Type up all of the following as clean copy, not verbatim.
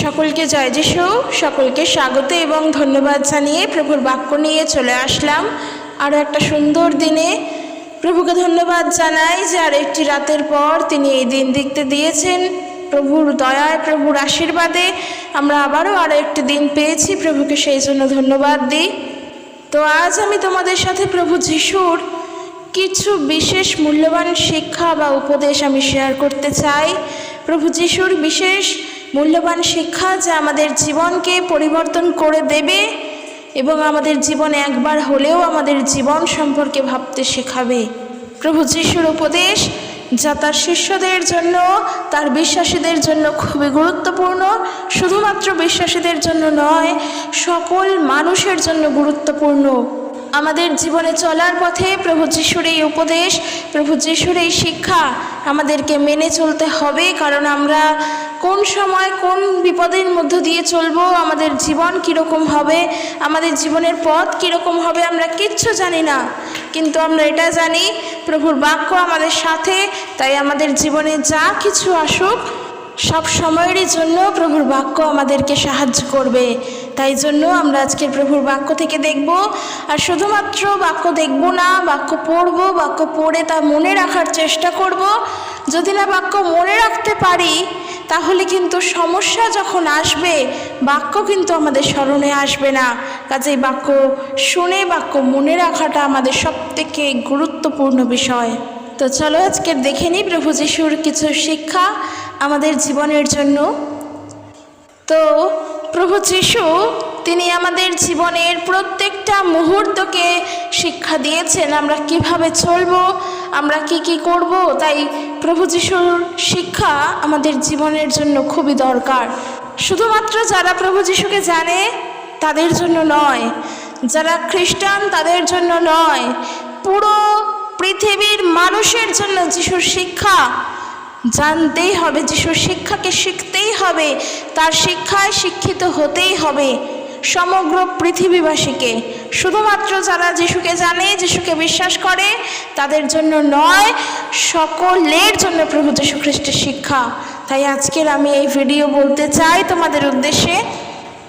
সকলকে জয় যিশু, সকলকে স্বাগত এবং ধন্যবাদ জানিয়ে প্রভুর বাক্য নিয়ে চলে আসলাম আরও একটা সুন্দর দিনে। প্রভুকে ধন্যবাদ জানাই যে আর একটি রাতের পর তিনি এই দিন দেখতে দিয়েছেন। প্রভুর দয়ায়, প্রভুর আশীর্বাদে আমরা আবারও আরও একটি দিন পেয়েছি। প্রভুকে সেই জন্য ধন্যবাদ দিই। তো আজ আমি তোমাদের সাথে প্রভু যিশুর কিছু বিশেষ মূল্যবান শিক্ষা বা উপদেশ আমি শেয়ার করতে চাই। প্রভু যিশুর বিশেষ মূল্যবান শিক্ষা যা আমাদের জীবনকে পরিবর্তন করে দেবে এবং আমাদের জীবনে একবার হলেও আমাদের জীবন সম্পর্কে ভাবতে শেখাবে। প্রভু যিশুর উপদেশ যা তার শিষ্যদের জন্য, তার বিশ্বাসীদের জন্য খুবই গুরুত্বপূর্ণ। শুধুমাত্র বিশ্বাসীদের জন্য নয়, সকল মানুষের জন্য গুরুত্বপূর্ণ। আমাদের জীবনে চলার পথে প্রভু যিশুর এই উপদেশ, প্রভু যিশুর এই শিক্ষা আমাদেরকে মেনে চলতে হবে। কারণ আমরা কোন সময় কোন বিপদের মধ্য দিয়ে চলবো, আমাদের জীবন কীরকম হবে, আমাদের জীবনের পথ কীরকম হবে আমরা কিচ্ছু জানি না। কিন্তু আমরা এটা জানি প্রভুর বাক্য আমাদের সাথে। তাই আমাদের জীবনে যা কিছু আসুক সব সময়েরই জন্য প্রভুর বাক্য আমাদেরকে সাহায্য করবে। তাই জন্য আমরা আজকের প্রভুর বাক্য থেকে দেখব। আর শুধুমাত্র বাক্য দেখব না, বাক্য পড়ব, বাক্য পড়ে তা মনে রাখার চেষ্টা করব। যদি না বাক্য মনে রাখতে পারি তাহলে কিন্তু সমস্যা যখন আসবে বাক্য কিন্তু আমাদের স্মরণে আসবে না। কাজেই বাক্য শুনে বাক্য মনে রাখাটা আমাদের সবথেকে গুরুত্বপূর্ণ বিষয়। তো চলো আজকের দেখে নিই প্রভু যিশুর কিছু শিক্ষা আমাদের জীবনের জন্য। তো প্রভু যিশু তিনি আমাদের জীবনের প্রত্যেকটা মুহূর্তকে শিক্ষা দিয়েছেন আমরা কিভাবে চলবো, আমরা কি করব। তাই প্রভু যিশুর শিক্ষা আমাদের জীবনের জন্য খুবই দরকার। শুধুমাত্র যারা প্রভু যিশুকে জানে তাদের জন্য নয়, যারা খ্রিস্টান তাদের জন্য নয়, পুরো পৃথিবীর মানুষের জন্য যিশুর শিক্ষা জানতেই হবে, যিশুর শিক্ষাকে শিখতেই হবে, তার শিক্ষায় শিক্ষিত হতেই হবে সমগ্র পৃথিবীবাসীকে। শুধুমাত্র যারা যিশুকে জানে, যিশুকে বিশ্বাস করে তাদের জন্য নয়, সকলের জন্য প্রভু যিশু খ্রিস্টের শিক্ষা। তাই আজকের আমি এই ভিডিও বলতে চাই তোমাদের উদ্দেশ্যে।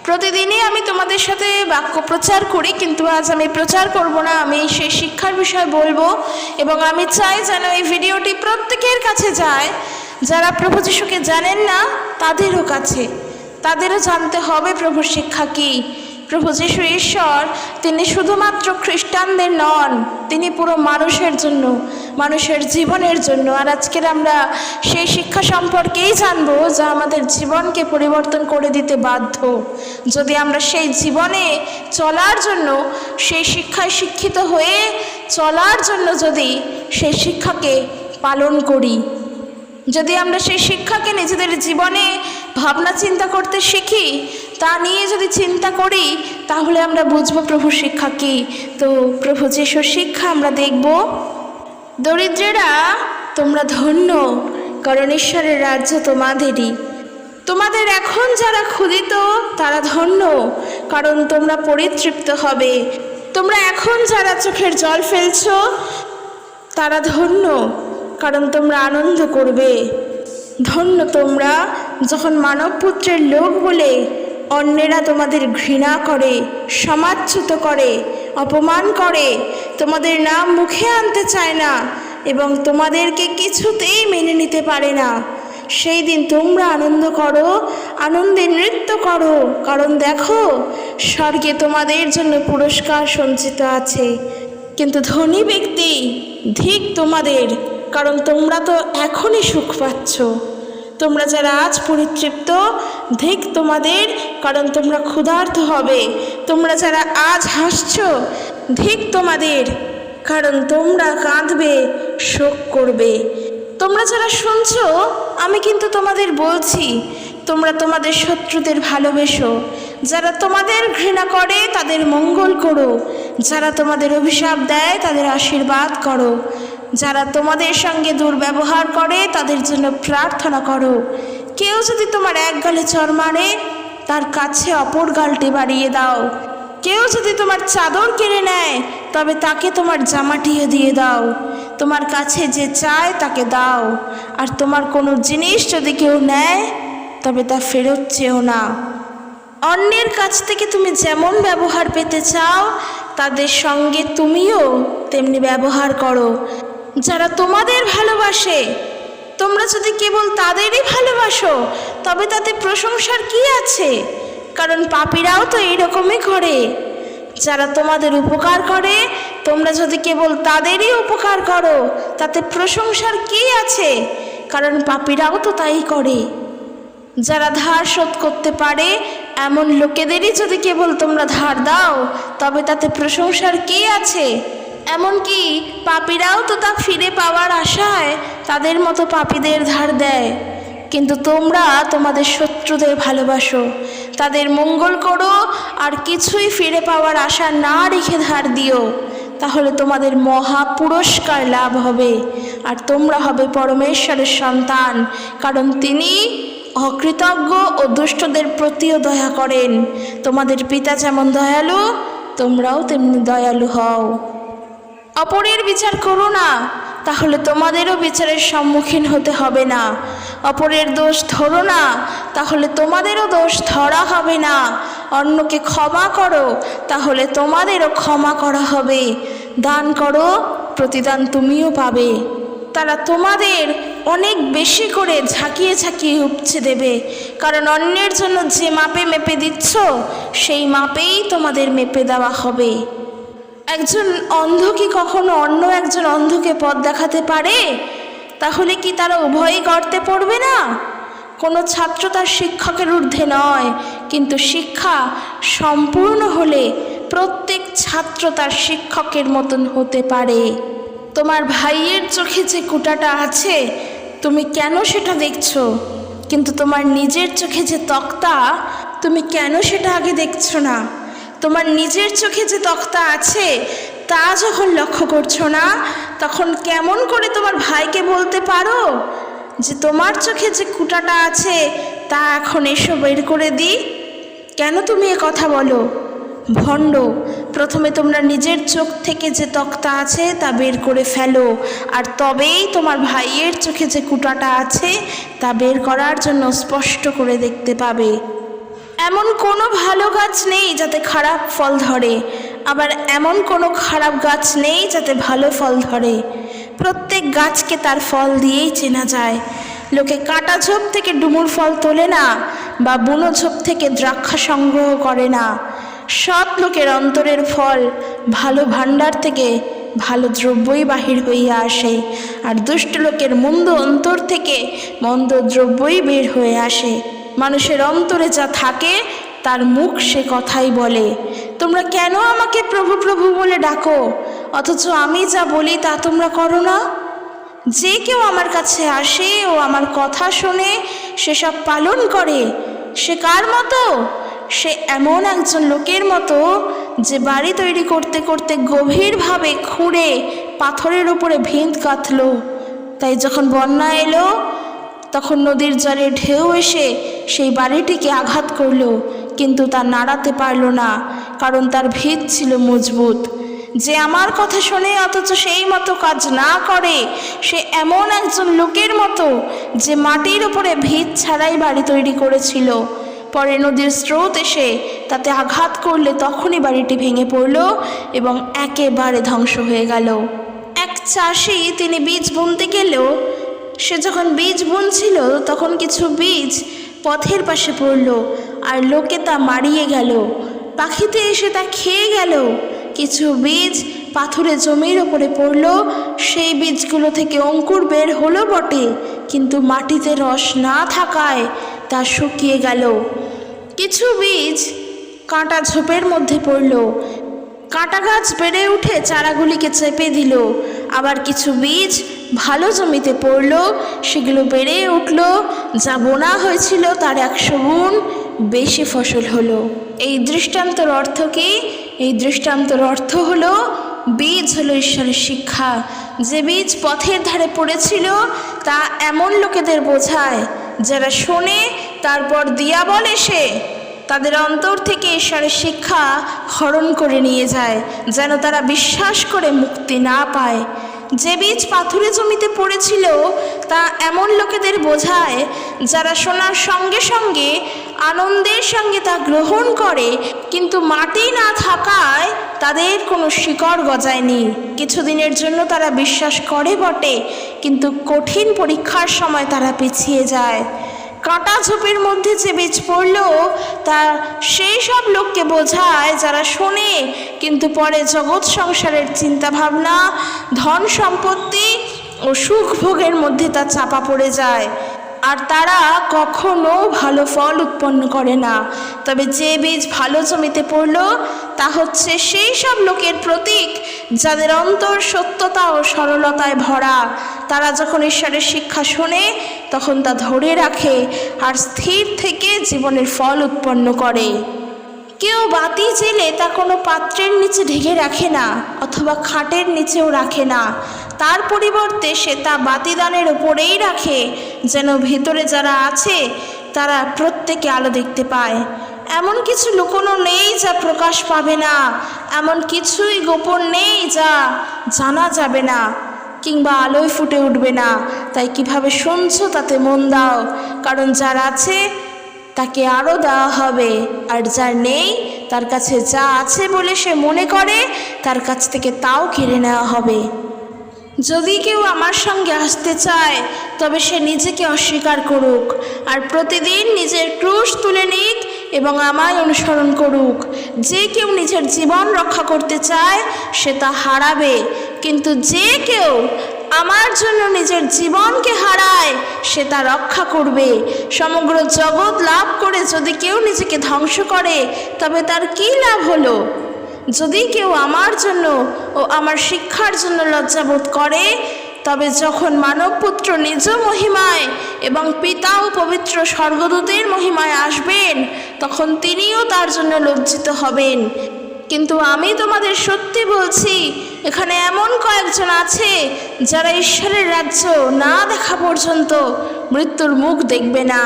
প্রতিদিনই আমি তোমাদের সাথে বাক্য প্রচার করি, কিন্তু আজ আমি প্রচার করব না, আমি সেই শিক্ষার বিষয় বলবো। এবং আমি চাই যেন এই ভিডিওটি প্রত্যেকের কাছে যায়। যারা প্রভু যিশুকে জানেন না তাদেরও কাছে, তাদেরও জানতে হবে প্রভুর শিক্ষা কী। প্রভু যিশু ঈশ্বর, তিনি শুধুমাত্র খ্রিস্টানদের নন, তিনি পুরো মানুষের জন্য, মানুষের জীবনের জন্য। আর আজকের আমরা সেই শিক্ষা সম্পর্কেই জানবো যা আমাদের জীবনকে পরিবর্তন করে দিতে বাধ্য। যদি আমরা সেই জীবনে চলার জন্য, সেই শিক্ষায় শিক্ষিত হয়ে চলার জন্য যদি সেই শিক্ষাকে পালন করি, যদি আমরা সেই শিক্ষাকে নিজেদের জীবনে ভাবনা চিন্তা করতে শিখি, তা নিয়ে যদি চিন্তা করি, তাহলে আমরা বুঝবো প্রভুর শিক্ষা কী। তো প্রভু যিশুর শিক্ষা আমরা দেখব। দরিদ্রেরা তোমরা ধন্য, কারণ ঈশ্বরের রাজ্য তোমাদেরই। তোমাদের এখন যারা ক্ষুধিত তারা ধন্য, কারণ তোমরা পরিতৃপ্ত হবে। তোমরা এখন যারা চোখের জল ফেলছ তারা ধন্য, কারণ তোমরা আনন্দ করবে। ধন্য তোমরা যখন মানবপুত্রের লোক বলে অন্যেরা তোমাদের ঘৃণা করে, সমাজচ্যুত করে, অপমান করে, তোমাদের নাম মুখে আনতে চায় না এবং তোমাদেরকে কিছুতেই মেনে নিতে পারে না। সেই দিন তোমরা আনন্দ করো, আনন্দে নৃত্য করো, কারণ দেখো স্বর্গে তোমাদের জন্য পুরস্কার সঞ্চিত আছে। কিন্তু ধনী ব্যক্তি, ধিক তোমাদের, কারণ তোমরা তো এখনই সুখ পাচ্ছ। তোমরা যারা আজ পরিতৃপ্ত, ধিক তোমাদের, কারণ তোমরা ক্ষুধার্ত হবে। তোমরা যারা আজ হাসছ, ধিক তোমাদের, কারণ তোমরা কাঁদবে, শোক করবে। তোমরা যারা শুনছ, আমি কিন্তু তোমাদের বলছি, তোমরা তোমাদের শত্রুদের ভালোবেসো, যারা তোমাদের ঘৃণা করে তাদের মঙ্গল করো, যারা তোমাদের অভিশাপ দেয় তাদের আশীর্বাদ করো, যারা তোমাদের সঙ্গে দুর্ব্যবহার করে তাদের জন্য প্রার্থনা করো। কেউ যদি তোমার এক গালে চড় মারে, তার কাছে অপর গালটি বাড়িয়ে দাও। কেউ যদি তোমার চাদর কেড়ে নেয়, তবে তাকে তোমার জামাটিও দিয়ে দাও। তোমার কাছে যে চায় তাকে দাও। আর তোমার কোনো জিনিস যদি কেউ নেয়, তবে তা ফেরত চেও না। অন্যের কাছ থেকে তুমি যেমন ব্যবহার পেতে চাও, তাদের সঙ্গে তুমিও তেমনি ব্যবহার করো। যারা তোমাদের ভালোবাসে, তোমরা যদি কেবল তাদেরই ভালোবাসো, তবে তাতে প্রশংসার কি আছে? কারণ পাপীরাও তো এইরকমই করে। যারা তোমাদের উপকার করে, তোমরা যদি কেবল তাদেরই উপকার করো, তাতে প্রশংসার কি আছে? কারণ পাপীরাও তো তাই করে। যারা ধার শোধ করতে পারে, এমন লোকেদেরই যদি কেবল তোমরা ধার দাও, তবে তাতে প্রশংসার কি আছে? এমনকি পাপীরাও তো তা ফিরে পাওয়ার আশায় তাদের মতো পাপীদের ধার দেয়। কিন্তু তোমরা তোমাদের শত্রুদের ভালোবাসো, তাদের মঙ্গল করো, আর কিছুই ফিরে পাওয়ার আশা না রেখে ধার দিও। তাহলে তোমাদের মহা পুরস্কার লাভ হবে, আর তোমরা হবে পরমেশ্বরের সন্তান। কারণ তিনি অকৃতজ্ঞ ও দুষ্টদের প্রতিও দয়া করেন। তোমাদের পিতা যেমন দয়ালু, তোমরাও তেমনি দয়ালু হও। অপরের বিচার করো না, তাহলে তোমাদেরও বিচারের সম্মুখীন হতে হবে না। অপরের দোষ ধরো না, তাহলে তোমাদেরও দোষ ধরা হবে না। অন্যকে ক্ষমা করো, তাহলে তোমাদেরও ক্ষমা করা হবে। দান করো, প্রতিদান তুমিও পাবে। তারা তোমাদের অনেক বেশি করে ঝাঁকিয়ে ঝাঁকিয়ে উপচে দেবে। কারণ অন্যের জন্য যে মাপে মেপে দিচ্ছ, সেই মাপেই তোমাদের মেপে দেওয়া হবে। একজন অন্ধ কি কখনো অন্য একজন অন্ধকে পথ দেখাতে পারে? তাহলে কি তারা উভয়ই গর্তে পড়বে না? কোনো ছাত্র তার শিক্ষকের ঊর্ধ্বে নয়, কিন্তু শিক্ষা সম্পূর্ণ হলে প্রত্যেক ছাত্র তার শিক্ষকের মতন হতে পারে। তোমার ভাইয়ের চোখে যে কুটাটা আছে, তুমি কেন সেটা দেখছো? কিন্তু তোমার নিজের চোখে যে তক্তা, তুমি কেন সেটা আগে দেখছো না? তোমার নিজের চোখে যে তক্তা আছে, তা যখন লক্ষ্য করছো না, তখন কেমন করে তোমার ভাইকে বলতে পারো যে তোমার চোখে যে কুটাটা আছে, তা এখন এসো বের করে দিই? কেন তুমি এ কথা বলো? ভণ্ড, প্রথমে তোমরা নিজের চোখ থেকে যে তক্তা আছে তা বের করে ফেলো, আর তবেই তোমার ভাইয়ের চোখে যে কুটাটা আছে তা বের করার জন্য স্পষ্ট করে দেখতে পাবে। এমন কোনো ভালো গাছ নেই যাতে খারাপ ফল ধরে, আবার এমন কোনো খারাপ গাছ নেই যাতে ভালো ফল ধরে। প্রত্যেক গাছকে তার ফল দিয়েই চেনা যায়। লোকে কাটা ঝোপ থেকে ডুমুর ফল তোলে না, বা বুনো ঝোপ থেকে দ্রাক্ষা সংগ্রহ করে না। সৎ লোকের অন্তরের ফল ভালো ভাণ্ডার থেকে ভালো দ্রব্যই বাহির হইয়া আসে, আর দুষ্ট লোকের মন্দ অন্তর থেকে মন্দ দ্রব্যই বের হয়ে আসে। মানুষের অন্তরে যা থাকে তার মুখ সে কথাই বলে। তোমরা কেন আমাকে প্রভু প্রভু বলে ডাকো, অথচ আমি যা বলি তা তোমরা করো না? যে কেউ আমার কাছে আসে ও আমার কথা শোনে, সেসব পালন করে, সে কার মতো? সে এমন একজন লোকের মতো যে বাড়ি তৈরি করতে করতে গভীরভাবে খুঁড়ে পাথরের উপরে ভিত গাঁথল। তাই যখন বন্যা এলো, তখন নদীর জলে ঢেউ এসে সেই বাড়িটিকে আঘাত করল, কিন্তু তা নাড়াতে পারল না, কারণ তার ভিত ছিল মজবুত। যে আমার কথা শোনে অথচ সেই মতো কাজ না করে, সে এমন একজন লোকের মতো যে মাটির উপরে ভিত ছাড়াই বাড়ি তৈরি করেছিল। পরে নদীর স্রোত এসে তাতে আঘাত করলে তখনই বাড়িটি ভেঙে পড়ল এবং একেবারে ধ্বংস হয়ে গেল। এক চাষি তিনি বীজ বুনতে গেলেও, সে যখন বীজ বুনছিল তখন কিছু বীজ পথের পাশে পড়ল, আর লোকে তা মারিয়ে গেল। পাখিতে এসে তা খেয়ে গেল। কিছু বীজ পাথুরে জমির ওপরে পড়ল, সেই বীজগুলো থেকে অঙ্কুর বের হলো বটে, কিন্তু মাটিতে রস না থাকায় তা শুকিয়ে গেল। কিছু বীজ কাঁটা ঝোপের মধ্যে পড়ল, কাঁটা গাছ বেড়ে উঠে চারাগুলিকে চেপে দিল। আবার কিছু বীজ ভালো জমিতে পড়ল, সেগুলো বেড়ে উঠল, যা বোনা হয়েছিল তার 100 গুণ বেশি ফসল হলো। এই দৃষ্টান্তর অর্থ কি? এই দৃষ্টান্তর অর্থ হলো, বীজ হলো ঈশ্বরের শিক্ষা। যে বীজ পথের ধারে পড়েছিল তা এমন লোকেদের বোঝায় যারা শোনে, তারপর দিয়া বলে সে তাদের অন্তর থেকে ঈশ্বরের শিক্ষা হরণ করে নিয়ে যায়, যেন তারা বিশ্বাস করে মুক্তি না পায়। যে বীজ পাথুরে জমিতে পড়েছিল তা এমন লোকেদের বোঝায় যারা শোনার সঙ্গে সঙ্গে আনন্দের সঙ্গে তা গ্রহণ করে, কিন্তু মাটি না থাকায় তাদের কোনো শিকড় গজায়নি। কিছুদিনের জন্য তারা বিশ্বাস করে বটে, কিন্তু কঠিন পরীক্ষার সময় তারা পিছিয়ে যায়। কাঁটা ঝোপের মধ্যে যে বীজ পড়ল তা সেই সব লোককে বোঝায় যারা শোনে, কিন্তু পরে জগৎ সংসারের চিন্তাভাবনা, ধন সম্পত্তি ও সুখ ভোগের মধ্যে তা চাপা পড়ে যায়, আর তারা কখনো ভালো ফল উৎপন্ন করে না। তবে যে বীজ ভালো জমিতে পড়ল তা হচ্ছে সেই সব লোকের প্রতীক যাদের অন্তর সত্যতা ও সরলতায় ভরা। তারা যখন ঈশ্বরের শিক্ষা শোনে তখন তা ধরে রাখে আর স্থির থেকে জীবনের ফল উৎপন্ন করে। কেউ বাতি জেলে তা কোনো পাত্রের নিচে ঢেকে রাখে না, অথবা খাটের নিচেও রাখে না। তার পরিবর্তে সে তা বাতিদানের ওপরেই রাখে, যেন ভিতরে যারা আছে তারা প্রত্যেকে আলো দেখতে পায়। এমন কিছু লুকোনো নেই যা প্রকাশ পাবে না, এমন কিছুই গোপন নেই যা জানা যাবে না কিংবা আলোয় ফুটে উঠবে না। তাই কিভাবে শুনছো তাতে মন দাও, কারণ যার আছে তাকে আরও দেওয়া হবে, আর যার নেই তার কাছে যা আছে বলে সে মনে করে তার কাছ থেকে তাও কেড়ে নেওয়া হবে। যদি কেউ আমার সঙ্গে আসতে চায় তবে সে নিজেকে অস্বীকার করুক আর প্রতিদিন নিজের ক্রুশ তুলে নিক এবং আমায় অনুসরণ করুক। যে কেউ নিজের জীবন রক্ষা করতে চায় সে তা হারাবে, কিন্তু যে কেউ আমার জন্য নিজের জীবনকে হারায় সে তা রক্ষা করবে। সমগ্র জগৎ লাভ করে যদি কেউ নিজেকে ধ্বংস করে তবে তার কী লাভ হলো? যদি কেউ আমার জন্য ও আমার শিক্ষার জন্য লজ্জাবোধ করে তবে যখন মানবপুত্র নিজ মহিমায় এবং পিতা ও পবিত্র স্বর্গদূতের মহিমায় আসবেন তখন তিনিও তার জন্য লজ্জিত হবেন। কিন্তু আমি তোমাদের সত্যি বলছি, এখানে এমন কয়েকজন আছে যারা ঈশ্বরের রাজ্য না দেখা পর্যন্ত মৃত্যুর মুখ দেখবে না।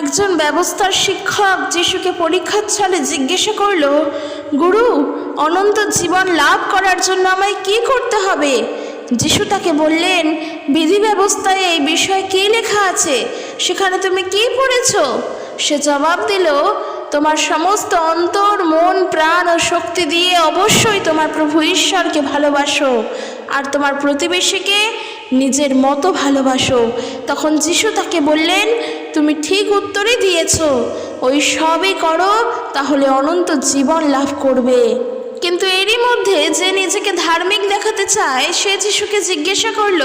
একজন ব্যবস্থার শিক্ষক যিশুকে পরীক্ষার ছলে জিজ্ঞাসা করল, গুরু, অনন্ত জীবন লাভ করার জন্য আমায় কি করতে হবে? যিশু তাকে বললেন, বিধি ব্যবস্থায় এই বিষয়ে কী লেখা আছে, সেখানে তুমি কি পড়েছ? সে জবাব দিল, তোমার সমস্ত অন্তর, মন, প্রাণ ও শক্তি দিয়ে অবশ্যই তোমার প্রভু ঈশ্বরকে ভালোবাসো আর তোমার প্রতিবেশীকে নিজের মতো ভালোবাসো। তখন যিশু তাকে বললেন, তুমি ঠিক উত্তরই দিয়েছ, ওই সবই করো, তাহলে অনন্ত জীবন লাভ করবে। কিন্তু এরই মধ্যে যে নিজেকে ধার্মিক দেখাতে চায় সে যিশুকে জিজ্ঞাসা করল,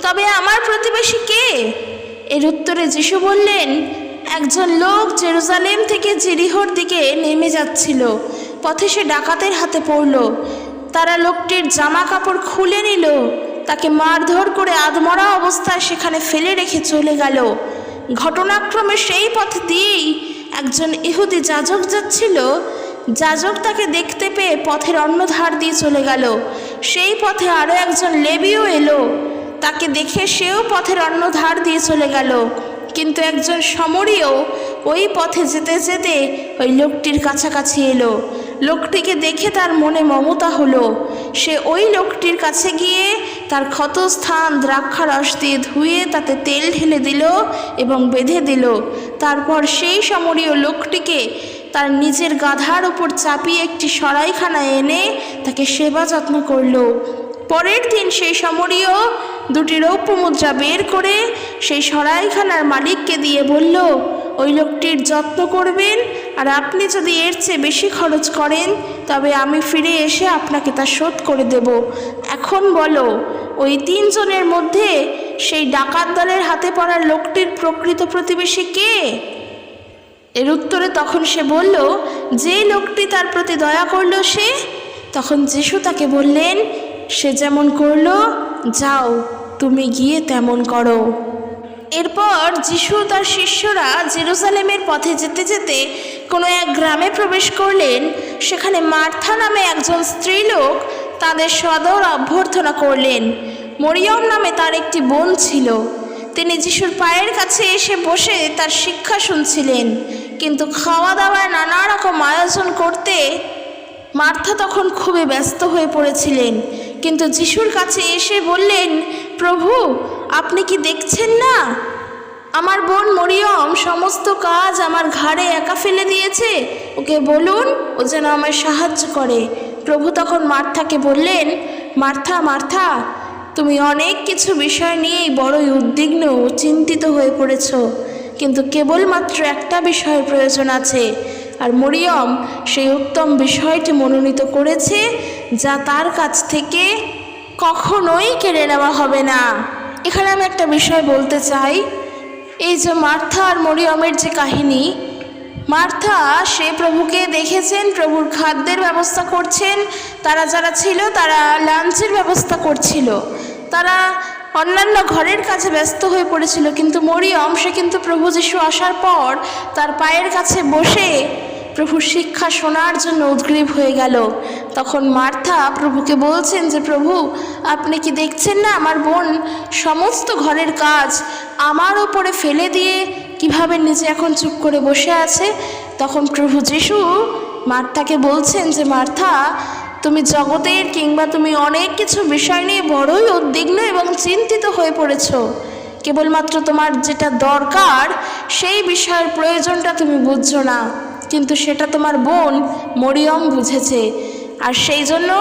তবে আমার প্রতিবেশী কে? এর উত্তরে যিশু বললেন, একজন লোক জেরুজালেম থেকে জিরিহোর দিকে নেমে যাচ্ছিল। পথে সে ডাকাতের হাতে পড়ল। তারা লোকটির জামা কাপড় খুলে নিল, তাকে মারধর করে আধমরা অবস্থায় সেখানে ফেলে রেখে চলে গেল। ঘটনাক্রমে সেই পথ দিয়েই একজন ইহুদি যাজক যাচ্ছিল। যাজক তাকে দেখতে পেয়ে পথের অন্য ধার দিয়ে চলে গেল। সেই পথে আরও একজন লেবীও এলো, তাকে দেখে সেও পথের অন্য ধার দিয়ে চলে গেল। কিন্তু একজন সমরীয় ওই পথে যেতে যেতে ওই লোকটির কাছাকাছি এলো। লোকটিকে দেখে তার মনে মমতা হলো। সে ওই লোকটির কাছে গিয়ে তার ক্ষতস্থান দ্রাক্ষারস দিয়ে ধুয়ে তাতে তেল ঢেলে দিল এবং বেঁধে দিল। তারপর সেই সমরীয় লোকটিকে তার নিজের গাধার উপর চাপিয়ে একটি সরাইখানায় এনে তাকে সেবা যত্ন করল। পরের দিন সেই সমরীয় 2টি রৌপ্য মুদ্রা বের করে সেই সরাইখানার মালিককে দিয়ে বলল, ওই লোকটির যত্ন করবেন, আর আপনি যদি এর চেয়ে বেশি খরচ করেন তবে আমি ফিরে এসে আপনাকে তা শোধ করে দেব। এখন বলো, ওই 3 জনের মধ্যে সেই ডাকাত দলের হাতে পড়া লোকটির প্রকৃত প্রতিবেশী কে? এর উত্তরে তখন সে বলল, যে লোকটি তার প্রতি দয়া করল সে। তখন যিশু তাকে বললেন, সে যেমন করল, যাও তুমি গিয়ে তেমন করো। এরপর যিশু তার শিষ্যরা জেরুজালেমের পথে যেতে যেতে কোনো এক গ্রামে প্রবেশ করলেন। সেখানে মার্থা নামে একজন স্ত্রীলোক তাদের সদর অভ্যর্থনা করলেন। মরিয়ম নামে তার একটি বোন ছিল। তিনি যিশুর পায়ের কাছে এসে বসে তার শিক্ষা শুনছিলেন। কিন্তু খাওয়া দাওয়ার নানা রকম আয়োজন করতে মার্থা তখন খুবই ব্যস্ত হয়ে পড়েছিলেন। কিন্তু যিশুর কাছে এসে বললেন, প্রভু আপনি কি দেখছেন না আমার বোন মরিয়ম সমস্ত কাজ আমার ঘাড়ে একা ফেলে দিয়েছে, ওকে বলুন ও যেন আমায় সাহায্য করে। প্রভু তখন মার্থাকে বললেন, মার্থা মার্থা, তুমি অনেক কিছু বিষয় নিয়েই বড়ই উদ্বিগ্ন ও চিন্তিত হয়ে পড়েছ, কিন্তু কেবলমাত্র একটা বিষয়ের প্রয়োজন আছে, আর মরিয়ম সেই উত্তম বিষয়টি মনোনীত করেছে, যা তার কাছ থেকে কখনোই কেড়ে নেওয়া হবে না। এখানে আমি একটা বিষয় বলতে চাই, এই যে মার্থা আর মরিয়মের যে কাহিনী, মার্থা সে প্রভুকে দেখেছেন প্রভুর খাদ্যের ব্যবস্থা করছেন, তারা যারা ছিল তারা লাঞ্চের ব্যবস্থা করছিল, তারা অন্যান্য ঘরের কাছে ব্যস্ত হয়ে পড়েছিল, কিন্তু মরিয়ম সে কিন্তু প্রভু যিশু আসার পর তার পায়ের কাছে বসে প্রভুর শিক্ষা শোনার জন্য উদ্গ্রীব হয়ে গেল। তখন মার্থা প্রভুকে বলছেন যে, প্রভু আপনি কি দেখছেন না আমার বোন সমস্ত ঘরের কাজ আমার ওপরে ফেলে দিয়ে কিভাবে নিজে এখন চুপ করে বসে আছে। তখন প্রভু যিশু মার্থাকে বলছেন যে, মার্থা তুমি জগতের কিংবা তুমি অনেক কিছু বিষয় নিয়ে বড়ই উদ্বিগ্ন এবং চিন্তিত হয়ে পড়েছ, কেবলমাত্র তোমার যেটা দরকার সেই বিষয়ের প্রয়োজনটা তুমি বুঝছো না, কিন্তু সেটা তোমার বোন মরিয়ম বুঝেছে, আর সেই জন্য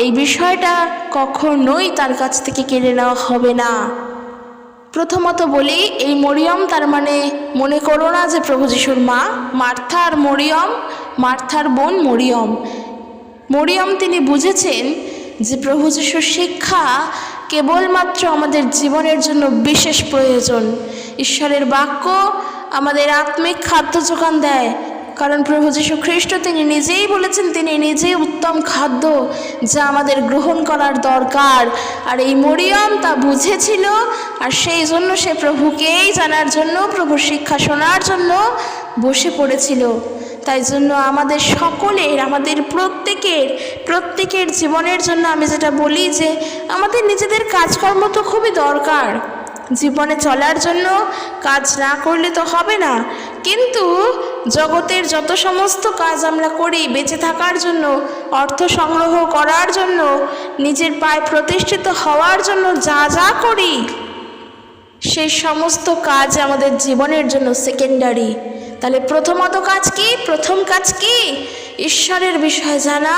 এই বিষয়টা কখনোই তার কাছ থেকে কেড়ে নেওয়া হবে না। প্রথমত বলি, এই মরিয়ম তার মানে মনে করো না যে প্রভু যিশুর মা, মার্থা আর মরিয়ম, মার্থার বোন মরিয়ম। মরিয়ম তিনি বুঝেছেন যে প্রভু যিশুর শিক্ষা কেবলমাত্র আমাদের জীবনের জন্য বিশেষ প্রয়োজন। ঈশ্বরের বাক্য আমাদের আত্মিক খাদ্য যোগান দেয়, কারণ প্রভু যীশু খ্রিস্ট তিনি নিজেই বলেছেন তিনি নিজেই উত্তম খাদ্য যা আমাদের গ্রহণ করার দরকার। আর এই মরিয়ম তা বুঝেছিল, আর সেই জন্য সে প্রভুকেই জানার জন্য, প্রভুর শিক্ষা শোনার জন্য বসে পড়েছিল। তাই জন্য আমাদের সকলের, আমাদের প্রত্যেকের জীবনের জন্য আমি যেটা বলি যে আমাদের নিজেদের কাজকর্ম তো খুবই দরকার, জীবনে চলার জন্য কাজ না করলে তো হবে না, কিন্তু জগতের যত সমস্ত কাজ আমরা করি বেঁচে থাকার জন্য, অর্থ সংগ্রহ করার জন্য, নিজের পায়ে প্রতিষ্ঠিত হওয়ার জন্য যা যা করি, সেই সমস্ত কাজ আমাদের জীবনের জন্য সেকেন্ডারি। তাহলে প্রথমত কাজ কি? প্রথম কাজ কি? ঈশ্বরের বিষয় জানা,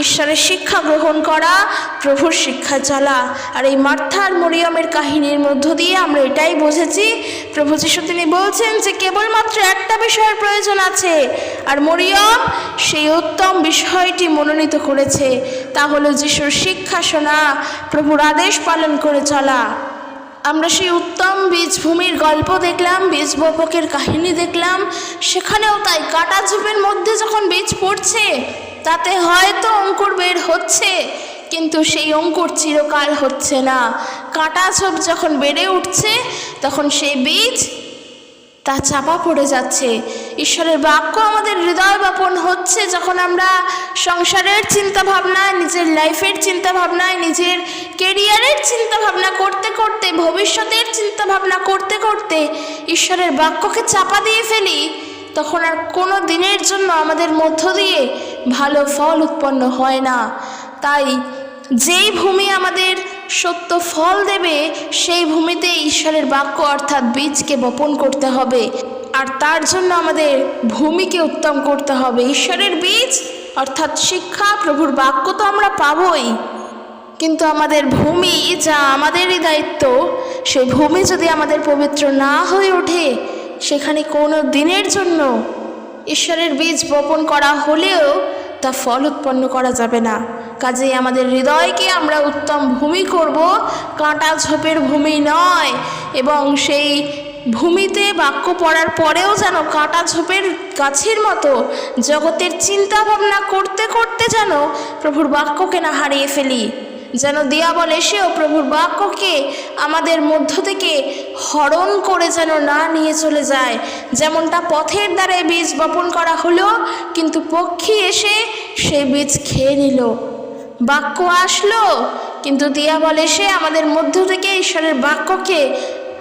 ঈশ্বরের শিক্ষা গ্রহণ করা, প্রভুর শিক্ষা চলা। আর এই মার্থা আর মরিয়মের কাহিনীর মধ্য দিয়ে আমরা এটাই বুঝেছি, প্রভু যিশু তিনি বলছেন যে কেবলমাত্র একটা বিষয়ের প্রয়োজন আছে, আর মরিয়ম সেই উত্তম বিষয়টি মনোনীত করেছে, তা হলো যিশুর শিক্ষা শোনা, প্রভুর আদেশ পালন করে চলা। আমরা সেই উত্তম বীজভূমির গল্প দেখলাম, বীজ বপকের কাহিনী দেখলাম, সেখানেও তাই কাটা ঝোপের মধ্যে যখন বীজ পড়ছে তাতে হয়তো অঙ্কুর বের হচ্ছে, কিন্তু সেই অঙ্কুর চিরকাল হচ্ছে না। কাটা ঝোপ যখন বেড়ে উঠছে তখন সেই বীজ তা চাপা পড়ে যাচ্ছে। ঈশ্বরের বাক্য আমাদের হৃদয় বপন হচ্ছে যখন আমরা সংসারের চিন্তা ভাবনায়, নিজের লাইফের চিন্তা ভাবনায়, নিজের কেরিয়ারের চিন্তা ভাবনা করতে করতে, ভবিষ্যতের চিন্তা ভাবনা করতে করতে ঈশ্বরের বাক্যকে চাপা দিয়ে ফেলি, তখন আর কোনো দিনের জন্য আমাদের মধ্য দিয়ে ভালো ফল উৎপন্ন হয় না। তাই যেই ভূমি আমাদের সত্য ফল দেবে সেই ভূমিতে ঈশ্বরের বাক্য অর্থাৎ বীজকে বপন করতে হবে, আর তার জন্য আমাদের ভূমিকে উত্তম করতে হবে। ঈশ্বরের বীজ অর্থাৎ শিক্ষা, প্রভুর বাক্য তো আমরা পাবই, কিন্তু আমাদের ভূমি যা আমাদেরই দায়িত্ব, সেই ভূমি যদি আমাদের পবিত্র না হয়ে ওঠে সেখানে কোনো দিনের জন্য ঈশ্বরের বীজ বপন করা হলেও তা ফল উৎপন্ন করা যাবে না। কাজেই আমাদের হৃদয়কে আমরা উত্তম ভূমি করব, কাঁটা ঝোপের ভূমি নয়, এবং সেই ভূমিতে বাক্য পড়ার পরেও যেন কাঁটা ঝোপের গাছের মতো জগতের চিন্তা ভাবনা করতে করতে যেন প্রভুর বাক্যকে না হারিয়ে ফেলি, যেন দিয়াবল এসেও প্রভুর বাক্যকে আমাদের মধ্য থেকে হরণ করে যেন না নিয়ে চলে যায়। যেমনটা পথের দ্বারে বীজ বপন করা হলো, কিন্তু পক্ষী এসে সেই বীজ খেয়ে নিল। বাক্য আসলো, কিন্তু দিয়াবল এসে আমাদের মধ্য থেকে ঈশ্বরের বাক্যকে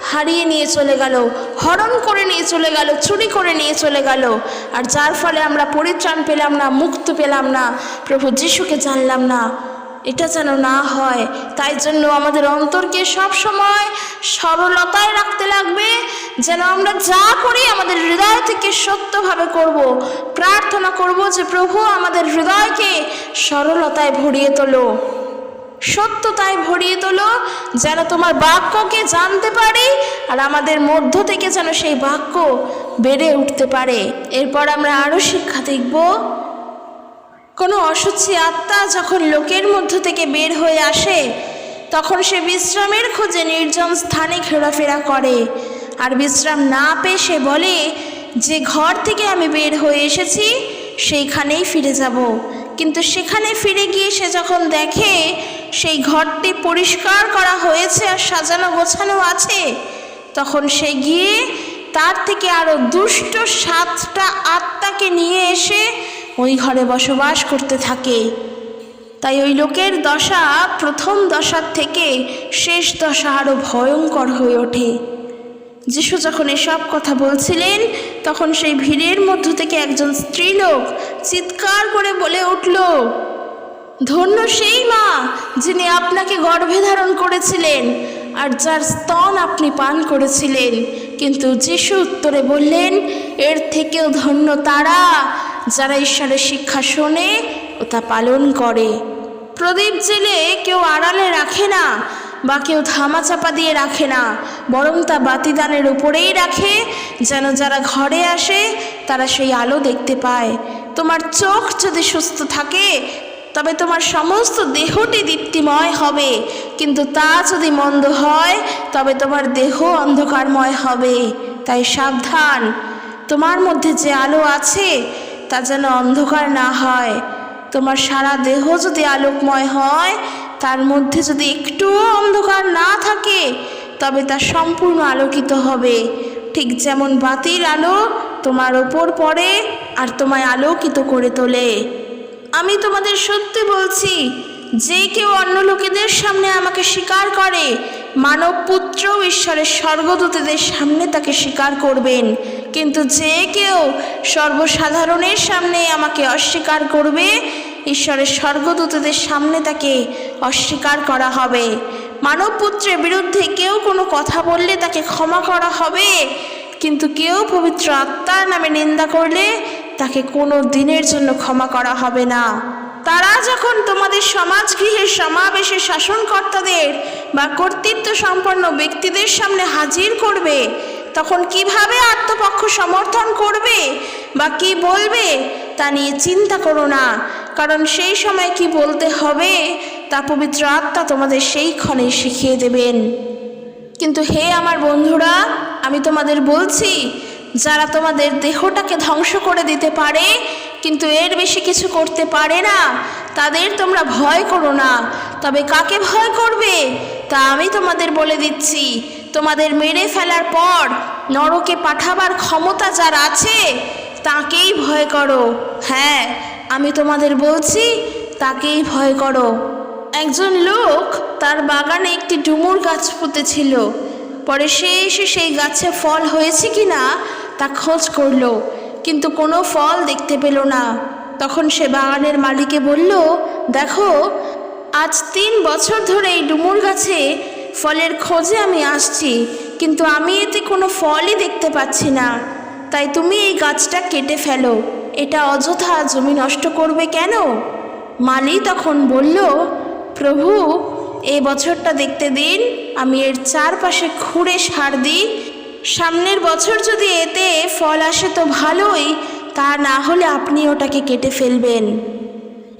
হারিয়ে নিয়ে চলে গেল, হরণ করে নিয়ে চলে গেল, চুরি করে নিয়ে চলে গেল, আর যার ফলে আমরা পরিত্রাণ পেলাম না, মুক্ত পেলাম না, প্রভু যিশুকে জানলাম না। এটা যেন না হয়। তাই জন্য আমাদের অন্তরকে সব সময় সরলতায় রাখতে লাগবে, যেন আমরা যা করি আমাদের হৃদয় থেকে সত্যভাবে করব। প্রার্থনা করব যে প্রভু আমাদের হৃদয়কে সরলতায় ভরিয়ে তোলো, সত্যতায় ভরিয়ে তোলো, যেন তোমার বাক্যকে জানতে পারি আর আমাদের মধ্য থেকে যেন সেই বাক্য বেড়ে উঠতে পারে। এরপর আমরা আরও শিক্ষা দেখব। কোনো অসুচি আত্মা যখন লোকের মধ্য থেকে বের হয়ে আসে তখন সে বিশ্রামের খোঁজে নির্জন স্থানে ঘোরাফেরা করে, আর বিশ্রাম না পেয়ে সে বলে যে ঘর থেকে আমি বের হয়ে এসেছি সেইখানেই ফিরে যাব। কিন্তু সেখানে ফিরে গিয়ে সে যখন দেখে সেই ঘরটি পরিষ্কার করা হয়েছে আর সাজানো গোছানো আছে, তখন সে গিয়ে তার থেকে আরও দুষ্ট 7টা আত্মাকে নিয়ে এসে ওই ঘরে বসবাস করতে থাকে। তাই ওই লোকের দশা প্রথম দশার থেকে শেষ দশা আরও ভয়ঙ্কর হয়ে ওঠে। যিশু যখন এসব কথা বলছিলেন তখন সেই ভিড়ের মধ্য থেকে একজন স্ত্রীলোক চিৎকার করে বলে উঠল, ধন্য সেই মা যিনি আপনাকে গর্ভে ধারণ করেছিলেন আর যার স্তন আপনি পান করেছিলেন। কিন্তু যিশু উত্তরে বললেন, এর থেকেও ধন্য তারা যারা ঈশ্বরের শিক্ষা শোনে ও তা পালন করে। প্রদীপ জেলে কেউ আড়ালে রাখে না বা কেউ ধামাচাপা দিয়ে রাখে না, বরং তা বাতিদানের উপরেই রাখে, যেন যারা ঘরে আসে তারা সেই আলো দেখতে পায়। তোমার চোখ যদি সুস্থ থাকে তবে তোমার সমস্ত দেহটি দীপ্তিময় হবে, কিন্তু তা যদি মন্দ হয় তবে তোমার দেহ অন্ধকারময় হবে। তাই সাবধান, তোমার মধ্যে যে আলো আছে তা যেন অন্ধকার না হয়। তোমার সারা দেহ যদি আলোকময় হয়, তার মধ্যে যদি একটুও অন্ধকার না থাকে তবে তা সম্পূর্ণ আলোকিত হবে। ঠিক যেমন বাতির আলো তোমার ওপর পড়ে আর তোমায় আলোকিত করে তোলে। আমি তোমাদের সত্যি বলছি, যে কেউ অন্য লোকেদের সামনে আমাকে স্বীকার করে, মানব পুত্র ঈশ্বরের স্বর্গদূতদের সামনে তাকে স্বীকার করবেন। কিন্তু যে কেউ সর্বসাধারণের সামনে আমাকে অস্বীকার করবে, ঈশ্বরের স্বর্গদূতদের সামনে তাকে অস্বীকার করা হবে। মানব পুত্রের বিরুদ্ধে কেউ কোনো কথা বললে তাকে ক্ষমা করা হবে, কিন্তু কেউ পবিত্র আত্মার নামে নিন্দা করলে তাকে কোনো দিনের জন্য ক্ষমা করা হবে না। তারা যখন তোমাদের সমাজগৃহের সমাবেশে শাসনকর্তাদের বা কর্তৃত্ব সম্পন্ন ব্যক্তিদের সামনে হাজির করবে, তখন কিভাবে আত্মপক্ষ সমর্থন করবে বা কি বলবে তা নিয়ে চিন্তা করো না, কারণ সেই সময় কি বলতে হবে তা পবিত্র আত্মা তোমাদের সেই ক্ষণে শিখিয়ে দেবেন। কিন্তু হে আমার বন্ধুরা, আমি তোমাদের বলছি, যারা তোমাদের দেহটাকে ধ্বংস করে দিতে পারে কিন্তু এর বেশি কিছু করতে পারে না, তাদের তোমরা ভয় করো না। তবে কাকে ভয় করবে তা আমি তোমাদের বলে দিচ্ছি, তোমাদের মেরে ফেলার পর নরকে পাঠাবার ক্ষমতা যার আছে তাকেই ভয় করো। হ্যাঁ, আমি তোমাদের বলছি, তাকেই ভয় করো। একজন লোক তার বাগানে একটি ডুমুর গাছ পুঁতেছিল। পরে সে এসে সেই গাছে ফল হয়েছে কি না তা খোঁজ করলো, কিন্তু কোনো ফল দেখতে পেল না। তখন সে বাগানের মালিককে বলল, দেখো, আজ 3 বছর ধরে এই ডুমুর গাছে ফলের খোঁজে আমি আসছি, কিন্তু আমি এতে কোনো ফলই দেখতে পাচ্ছি না। তাই তুমি এই গাছটা কেটে ফেলো, এটা অযথা জমি নষ্ট করবে কেন? মালি তখন বলল, প্রভু, এই বছরটা দেখতে দিন, আমি এর চারপাশে খুঁড়ে সার দিই। সামনের বছর যদি এতে ফল আসে তো ভালোই, তা না হলে আপনি ওটাকে কেটে ফেলবেন।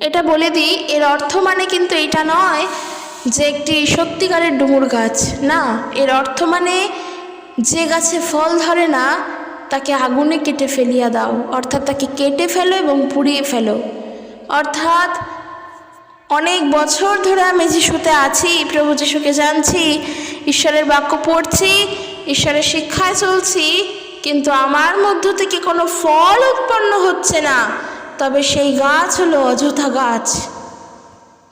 এটা বলে দিই, এর অর্থ মানে কিন্তু এটা নয় যে একটি সত্যিকারের ডুমুর গাছ না। এর অর্থ মানে যে গাছে ফল ধরে না তাকে আগুনে কেটে ফেলিয়া দাও, অর্থাৎ তাকে কেটে ফেলো এবং পুড়িয়ে ফেলো। অর্থাৎ অনেক বছর ধরে আমি যিশুতে আছি, প্রভু যিশুকে জানছি, ঈশ্বরের বাক্য পড়ছি, ঈশ্বরের শিক্ষায় চলছি, কিন্তু আমার মধ্য থেকে কোনো ফল উৎপন্ন হচ্ছে না, তবে সেই গাছ হলো অযথা গাছ।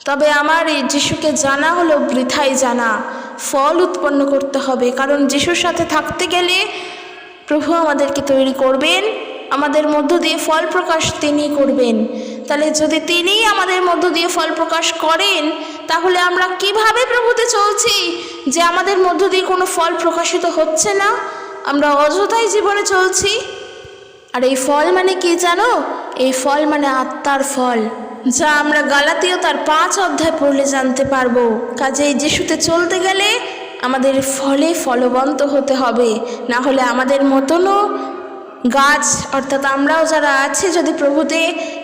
তবে আমার এই যিশুকে জানা হলো বৃথাই জানা। ফল উৎপন্ন করতে হবে, কারণ যিশুর সাথে থাকতে গেলে প্রভু আমাদেরকে তৈরি করবেন, আমাদের মধ্য দিয়ে ফল প্রকাশ তিনি করবেন। তাহলে যদি তিনিই আমাদের মধ্য দিয়ে ফল প্রকাশ করেন, তাহলে আমরা কিভাবে প্রভুতে চলছি যে আমাদের মধ্য দিয়ে কোনো ফল প্রকাশিত হচ্ছে না? আমরা অযথাই জীবনে চলছি। আর এই ফল মানে কি জানো? এই ফল মানে আত্মার ফল, যা আমরা গালাতীয় তার 5 অধ্যায় পড়লে জানতে পারবো। কাজেই যিশুতে চলতে গেলে আমাদের ফলে ফলবন্ত হতে হবে, না হলে আমাদের মতনও গাছ অর্থাৎ আমরাও যারা আছি যদি প্রভুতে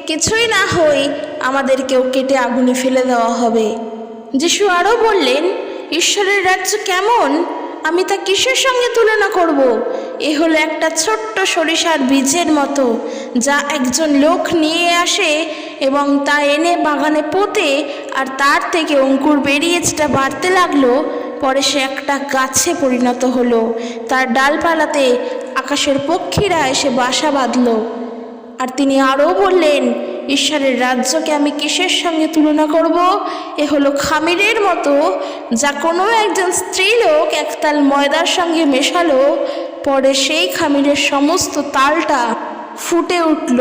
কিছুই না হই, আমাদেরকেও কেটে আগুনে ফেলে দেওয়া হবে। যিশু আরও বললেন, ঈশ্বরের রাজ্য কেমন? আমি তা কিসের সঙ্গে তুলনা করব? এ হলো একটা ছোট্ট সরিষার বীজের মতো, যা একজন লোক নিয়ে আসে এবং তা এনে বাগানে পোঁতে, আর তার থেকে অঙ্কুর বেরিয়ে যেটা বাড়তে লাগলো, পরে সে একটা গাছে পরিণত হলো। তার ডালপালাতে আকাশের পক্ষীরা এসে বাসা বাঁধল। আর তিনি আরও বললেন, ঈশ্বরের রাজ্যকে আমি কিসের সঙ্গে তুলনা করব? এ হলো খামিরের মতো, যা কোনো একজন স্ত্রীলোক একতাল ময়দার সঙ্গে মেশালো, পরে সেই খামিরের সমস্ত তালটা ফুটে উঠল।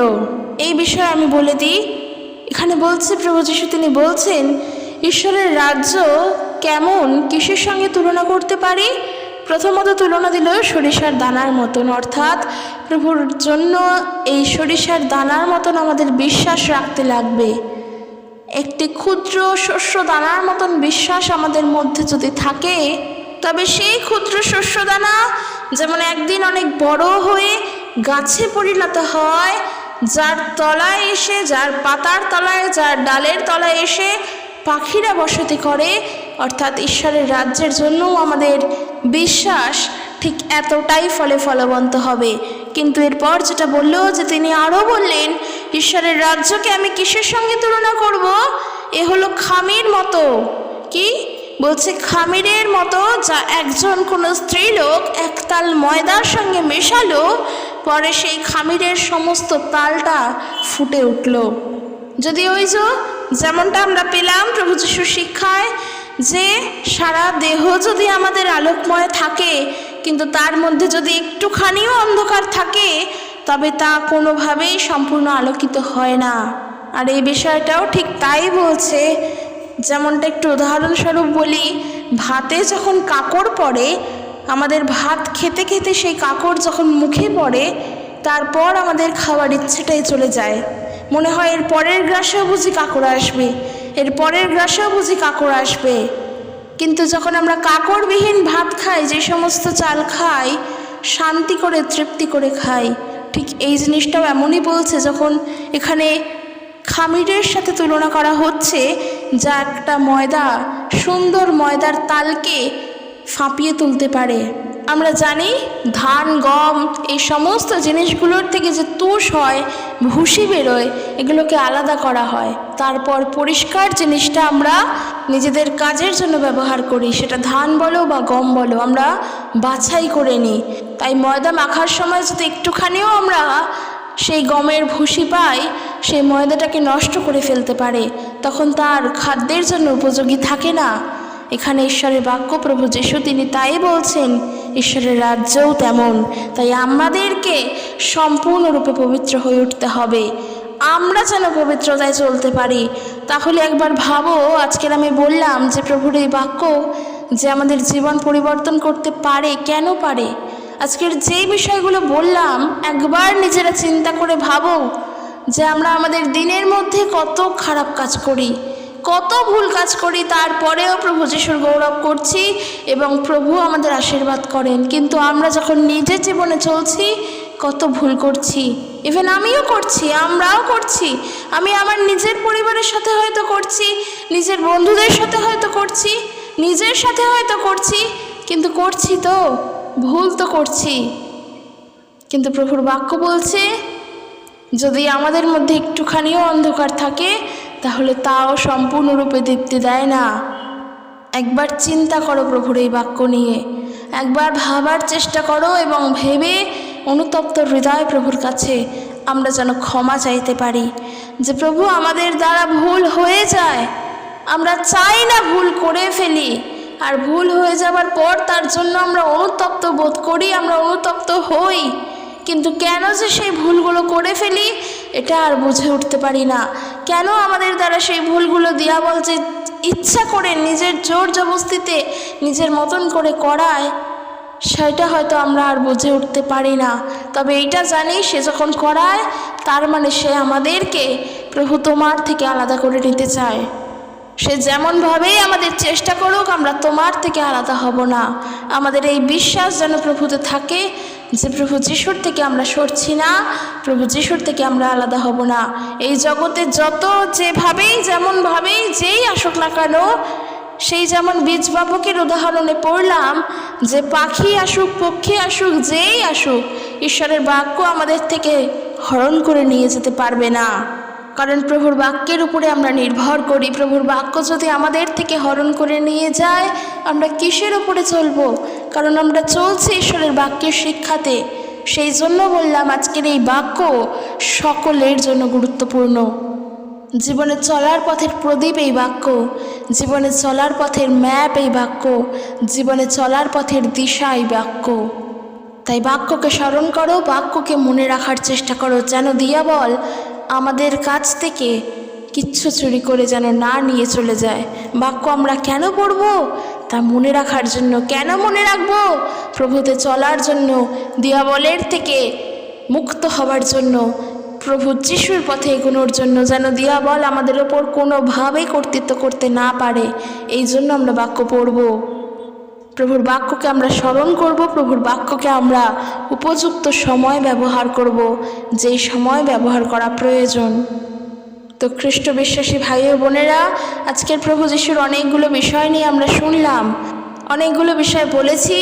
এই বিষয়ে আমি বলে দিই, এখানে বলছে প্রভু যিশু, তিনি বলছেন ঈশ্বরের রাজ্য কেমন, কিসের সঙ্গে তুলনা করতে পারি? প্রথমত তুলনা দিল সরিষার দানার মতন, অর্থাৎ প্রভুর জন্য এই সরিষার দানার মতন আমাদের বিশ্বাস রাখতে লাগবে। একটি ক্ষুদ্র শস্য দানার মতন বিশ্বাস আমাদের মধ্যে যদি থাকে, তবে সেই ক্ষুদ্র শস্য দানা যেমন একদিন অনেক বড় হয়ে গাছে পরিণত হয়, যার তলায় এসে, যার পাতার তলায়, যার ডালের তলায় এসে পাখিরা বসতি করে, অর্থাৎ ঈশ্বরের রাজ্যের জন্যও আমাদের বিশ্বাস ঠিক এতটাই ফলে ফলবন্ত হবে। কিন্তু এরপর যেটা বললো, যে তিনি আরও বললেন, ঈশ্বরের রাজ্যকে আমি কিসের সঙ্গে তুলনা করব? এ হলো খামির মতো। কি বলছে? খামিরের মতো, যা একজন কোনো স্ত্রীলোক একতাল ময়দার সঙ্গে মেশালো, পরে সেই খামিরের সমস্ত তালটা ফুটে উঠল। যদি ওই যেমনটা আমরা পেলাম প্রভু যিশুর শিক্ষায়, যে সারা দেহ যদি আমাদের আলোকময় থাকে, কিন্তু তার মধ্যে যদি একটুখানিও অন্ধকার থাকে, তবে তা কোনোভাবেই সম্পূর্ণ আলোকিত হয় না। আর এই বিষয়টাও ঠিক তাই বলছে। যেমনটা একটু উদাহরণস্বরূপ বলি, ভাতে যখন কাঁকড় পড়ে, আমাদের ভাত খেতে খেতে সেই কাঁকড় যখন মুখে পড়ে, তারপর আমাদের খাওয়ার ইচ্ছেটাই চলে যায়। মনে হয় এর পরের গ্রাসেও বুঝি কাঁকড় আসবে, এর পরের গ্রাসেও বুঝি কাঁকড় আসবে। কিন্তু যখন আমরা কাঁকড়বিহীন ভাত খাই, যে সমস্ত চাল খাই, শান্তি করে তৃপ্তি করে খাই, ঠিক এই জিনিসটাও এমনই বলছে, যখন এখানে খামিরের সাথে তুলনা করা হচ্ছে, যা একটা ময়দা, সুন্দর ময়দার তালকে ফাঁপিয়ে তুলতে পারে। আমরা জানি ধান, গম, এই সমস্ত জিনিসগুলোর থেকে যে তুষ হয়, ভুসি বেরোয়, এগুলোকে আলাদা করা হয়। তারপর পরিষ্কার জিনিসটা আমরা নিজেদের কাজের জন্য ব্যবহার করি, সেটা ধান বলো বা গম বলো, আমরা বাছাই করে নিই। তাই ময়দা মাখার সময় যদি একটুখানিও আমরা সেই গমের ভুসি পাই, সেই ময়দাটাকে নষ্ট করে ফেলতে পারে, তখন তার খাদ্যের জন্য উপযোগী থাকে না। এখানে ঈশ্বরের বাক্য প্রভু যিশু তিনি তাই বলছেন, ঈশ্বরের রাজ্যও তেমন। তাই আমাদেরকে সম্পূর্ণরূপে পবিত্র হয়ে উঠতে হবে, আমরা যেন পবিত্রতায় চলতে পারি। তাহলে একবার ভাবো, আজকের আমি বললাম যে প্রভুর এই বাক্য যে আমাদের জীবন পরিবর্তন করতে পারে, কেন পারে? আজকের যে বিষয়গুলো বললাম, একবার নিজেরা চিন্তা করে ভাবো যে আমরা আমাদের দিনের মধ্যে কত খারাপ কাজ করি, কত ভুল কাজ করি, তারপরেও প্রভু যিশুর গৌরব করছি এবং প্রভু আমাদের আশীর্বাদ করেন। কিন্তু আমরা যখন নিজের জীবনে চলছি, কত ভুল করছি। ইভেন আমিও করছি, আমরাও করছি। আমি আমার নিজের পরিবারের সাথে হয়তো করছি, নিজের বন্ধুদের সাথে হয়তো করছি, নিজের সাথে হয়তো করছি, কিন্তু করছি তো, ভুল তো করছি। কিন্তু প্রভুর বাক্য বলছে, যদি আমাদের মধ্যে একটুখানিও অন্ধকার থাকে, তাহলে তাও সম্পূর্ণরূপে দীপ্তি দেয় না। একবার চিন্তা করো প্রভুর এই বাক্য নিয়ে, একবার ভাবার চেষ্টা করো এবং ভেবে অনুতপ্ত হৃদয় প্রভুর কাছে আমরা যেন ক্ষমা চাইতে পারি, যে প্রভু আমাদের দ্বারা ভুল হয়ে যায়, আমরা চাই না ভুল করে ফেলি, আর ভুল হয়ে যাবার পর তার জন্য আমরা অনুতপ্ত বোধ করি, আমরা অনুতপ্ত হই, কিন্তু কেন যে সেই ভুলগুলো করে ফেলি এটা আর বুঝে উঠতে পারি না। কেন আমাদের দ্বারা সেই ভুলগুলো দিয়াবল যে ইচ্ছা করে নিজের জোর জবস্তিতে নিজের মতন করে করায়, সেটা হয়তো আমরা আর বুঝে উঠতে পারি না। তবে এইটা জানি, সে যখন করায় তার মানে সে আমাদেরকে প্রভু তোমার থেকে আলাদা করে নিতে চায়। সে যেমনভাবেই আমাদের চেষ্টা করুক, আমরা তোমার থেকে আলাদা হব না। আমাদের এই বিশ্বাস যেন প্রভুতে থাকে যে প্রভু যিশুর থেকে আমরা সরছি না, প্রভু যিশুর থেকে আমরা আলাদা হব না। এই জগতে যত যেভাবেই যেমনভাবেই যেই আসুক না কেন, সেই যেমন বীজ বাপকের উদাহরণে পড়লাম যে পাখি আসুক পক্ষী আসুক যেই আসুক, ঈশ্বরের বাক্য আমাদের থেকে হরণ করে নিয়ে যেতে পারবে না। কারণ প্রভুর বাক্যের উপরে আমরা নির্ভর করি। প্রভুর বাক্য যদি আমাদের থেকে হরণ করে নিয়ে যায়, আমরা কিসের উপরে চলব? কারণ আমরা চলছি ঈশ্বরের বাক্যের শিক্ষাতে। সেই জন্য বললাম আজকের এই বাক্য সকলের জন্য গুরুত্বপূর্ণ। জীবনে চলার পথের প্রদীপ এই বাক্য, জীবনে চলার পথের ম্যাপ এই বাক্য, জীবনে চলার পথের দিশা এই বাক্য। তাই বাক্যকে স্মরণ করো, বাক্যকে মনে রাখার চেষ্টা করো, যেন দিয়াবল আমাদের কাছ থেকে কিচ্ছু চুরি করে যেন না নিয়ে চলে যায়। বাক্য আমরা কেন পড়ব? তা মনে রাখার জন্য। কেন মনে রাখবো? প্রভুতে চলার জন্য, দিয়াবলের থেকে মুক্ত হবার জন্য, প্রভু যিশুর পথে এগোনোর জন্য, যেন দিয়াবল আমাদের ওপর কোনোভাবেই কর্তৃত্ব করতে না পারে। এই জন্য আমরা বাক্য পড়ব, প্রভুর বাক্যকে আমরা স্মরণ করব, প্রভুর বাক্যকে আমরা উপযুক্ত সময় ব্যবহার করব, যেই সময় ব্যবহার করা প্রয়োজন। তো খ্রিস্ট বিশ্বাসী ভাই ও বোনেরা, আজকের প্রভু যিশুর অনেকগুলো বিষয় নিয়ে আমরা শুনলাম, অনেকগুলো বিষয় বলেছি,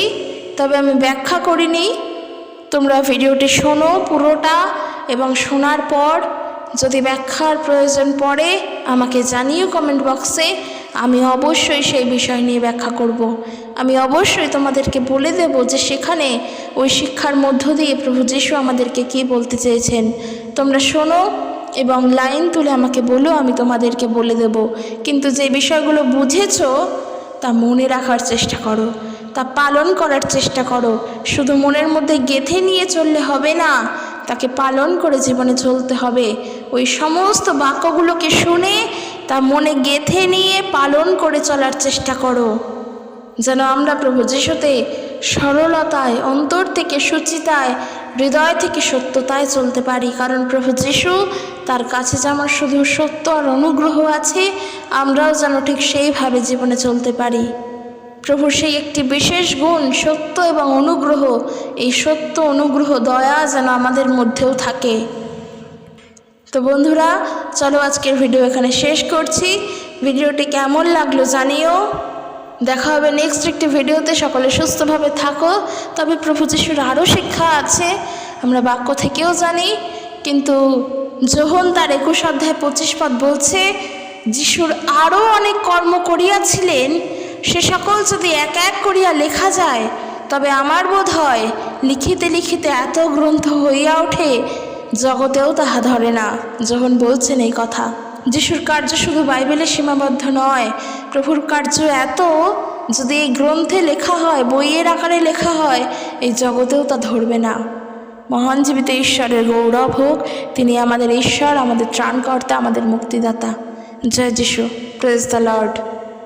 তবে আমি ব্যাখ্যা করিনি। তোমরা ভিডিওটি শোনো পুরোটা, এবং শোনার পর যদি ব্যাখ্যার প্রয়োজন পড়ে আমাকে জানিও কমেন্ট বক্সে। আমি অবশ্যই সেই বিষয় নিয়ে ব্যাখ্যা করব। আমি অবশ্যই তোমাদেরকে বলে দেব যে সেখানে ওই শিক্ষার মধ্য দিয়ে প্রভু যিশু আমাদেরকে কী বলতে চেয়েছেন। তোমরা শোনো এবং লাইন তুলে আমাকে বলো, আমি তোমাদেরকে বলে দেব। কিন্তু যে বিষয়গুলো বুঝেছো তা মনে রাখার চেষ্টা করো, তা পালন করার চেষ্টা করো। শুধু মনের মধ্যে গেঁথে নিয়ে চললে হবে না, তাকে পালন করে জীবনে চলতে হবে। ওই সমস্ত বাক্যগুলোকে শুনে তা মনে গেঁথে নিয়ে পালন করে চলার চেষ্টা করো, যেন আমরা প্রভু যিশুতে সরলতায়, অন্তর থেকে সুচিতায়, হৃদয় থেকে সত্যতায় চলতে পারি। কারণ প্রভু যিশু, তার কাছে যেমন শুধু সত্য আর অনুগ্রহ আছে, আমরাও যেন ঠিক সেইভাবে জীবনে চলতে পারি। প্রভুর সেই একটি বিশেষ গুণ সত্য এবং অনুগ্রহ। এই সত্য, অনুগ্রহ, দয়া যেন আমাদের মধ্যেও থাকে। তো বন্ধুরা, চলো আজকের ভিডিও এখানে শেষ করছি। ভিডিওটি কেমন লাগলো জানিও। দেখা হবে নেক্সট একটি ভিডিওতে। সকলে সুস্থভাবে থাকো। তবে প্রভু যিশুর আরও শিক্ষা আছে, আমরা বাক্য থেকেও জানি, কিন্তু যোহন তার 21 অধ্যায় 25 পদ বলছে, যিশুর আরও অনেক কর্ম করিয়াছিলেন, সে সকল যদি এক এক করিয়া লেখা যায়, তবে আমার বোধ হয় লিখিতে লিখিতে এত গ্রন্থ হইয়া ওঠে, জগতেও তাহা ধরে না। যখন বলছেন এই কথা, যিশুর কার্য শুধু বাইবেলে সীমাবদ্ধ নয়, প্রভুর কার্য এত, যদি এই গ্রন্থে লেখা হয়, বইয়ের আকারে লেখা হয়, এই জগতেও তা ধরবে না। মহান জীবিত ঈশ্বরের গৌরব হোক। তিনি আমাদের ঈশ্বর, আমাদের ত্রাণকর্তা, আমাদের মুক্তিদাতা। জয় যিশু। Praise the Lord.